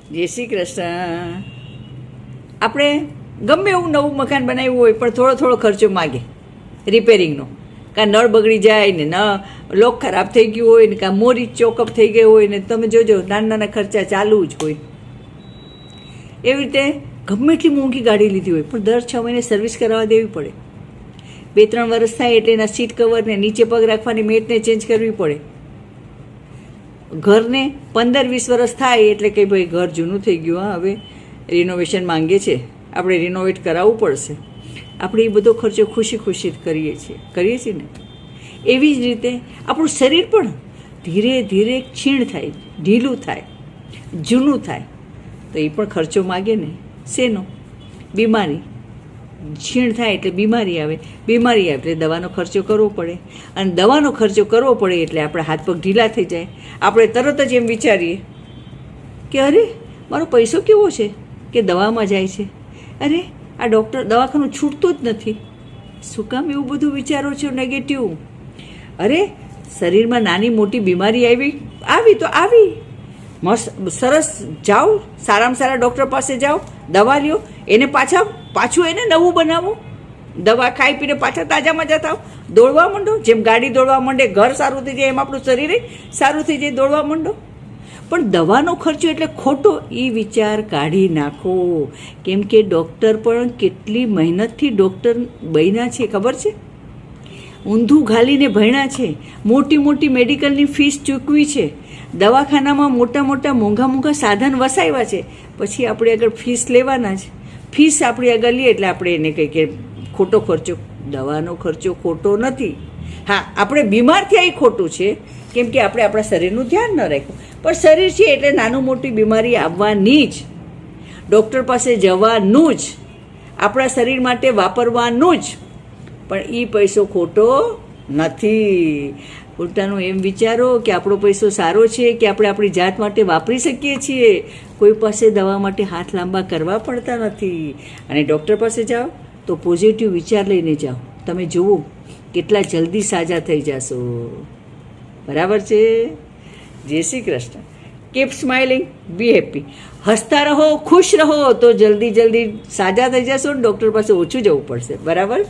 જય શ્રી કૃષ્ણ. આપણે ગમે એવું નવું મકાન બનાવ્યું હોય પણ થોડો થોડો ખર્ચો માગે રિપેરિંગનો. કાં નળ બગડી જાય ને લોક ખરાબ થઈ ગયું હોય ને કાં મોરી ચોકઅપ થઈ ગઈ હોય ને તમે જોજો નાના નાના ખર્ચા ચાલુ જ હોય. એવી રીતે ગમે એટલી મોંઘી ગાડી લીધી હોય પણ દર 6 મહિને સર્વિસ કરાવવા દેવી પડે. 2-3 વર્ષ થાય એટલે એના સીટ કવરને નીચે પગ રાખવાની મેટને ચેન્જ કરવી પડે. ઘરને 15-20 વર્ષ થાય એટલે કે ભાઈ ઘર જૂનું થઈ ગયું, હા હવે રિનોવેશન માંગે છે, આપણે રિનોવેટ કરાવવું પડશે. આપણે એ બધો ખર્ચો ખુશી ખુશી કરીએ છીએ ને. એવી જ રીતે આપણું શરીર પણ ધીરે ધીરે ક્ષીણ થાય, ઢીલું થાય, જૂનું થાય તો એ પણ ખર્ચો માગે ને. શેનો? બીમારી. ક્ષીણ થાય એટલે બીમારી આવે, બીમારી આવે એટલે દવાનો ખર્ચો કરવો પડે, અને દવાનો ખર્ચો કરવો પડે એટલે આપણા હાથ પગ ઢીલા થઈ જાય. આપણે તરત જ એમ વિચારીએ કે અરે મારો પૈસો કેવો છે કે દવામાં જાય છે, અરે આ ડૉક્ટર દવાખાનું છૂટતું જ નથી. શું કામ એવું બધું વિચારો છો નેગેટિવ? અરે શરીરમાં નાની મોટી બીમારી આવી તો આવી, મસ્ત સરસ જાઓ, સારામાં સારા ડૉક્ટર પાસે જાઓ, દવા લ્યો, એને પાછું એને નવું બનાવો, દવા ખાઈ પીને પાછા તાજામાં જતા આવો, દોડવા માંડો. જેમ ગાડી દોડવા માંડે, ઘર સારું થઈ જાય, એમ આપણું શરીર સારું થઈ જાય, દોડવા માંડો. પણ દવાનો ખર્ચો એટલે ખોટો એ વિચાર કાઢી નાખો. કેમ કે ડૉક્ટર પણ કેટલી મહેનતથી ડૉક્ટર બન્યા છે ખબર છે? ઊંધું ઘાલીને ભણ્યા છે, મોટી મોટી મેડિકલની ફીસ ચૂકવી છે, દવાખાનામાં મોટા મોટા મોંઘા મોંઘા સાધન વસાવ્યા છે. પછી આપણે આગળ ફીસ લેવાના છે. ફીસ આપણે આગળ લઈએ એટલે આપણે એને કંઈ કે ખોટો ખર્ચો. દવાનો ખર્ચો ખોટો નથી. હા, આપણે બીમાર થયા એ ખોટું છે, કેમ કે આપણે આપણા શરીરનું ધ્યાન ન રાખ્યું. પણ શરીર છે એટલે નાનું મોટી બીમારી આવવાની જ, ડૉક્ટર પાસે જવાનું જ, આપણા શરીર માટે વાપરવાનું જ. પણ એ પૈસો ખોટો નથી. ઉલટાનું એમ વિચારો કે આપણો પૈસો સારો છે કે આપણે આપણી જાત માટે વાપરી શકીએ છીએ. કોઈ પાસે દવા માટે હાથ લાંબા કરવા પડતા નથી. અને ડૉક્ટર પાસે જાઓ તો પોઝિટિવ વિચાર લઈને જાઓ, તમે જુઓ કેટલા જલ્દી સાજા થઈ જશો. બરાબર છે? જય શ્રી કૃષ્ણ. કીપ સ્માઇલિંગ, બી હેપી. હસતા રહો, ખુશ રહો તો જલ્દી સાજા થઈ જશો ને ડૉક્ટર પાસે ઓછું જવું પડશે. બરાબર?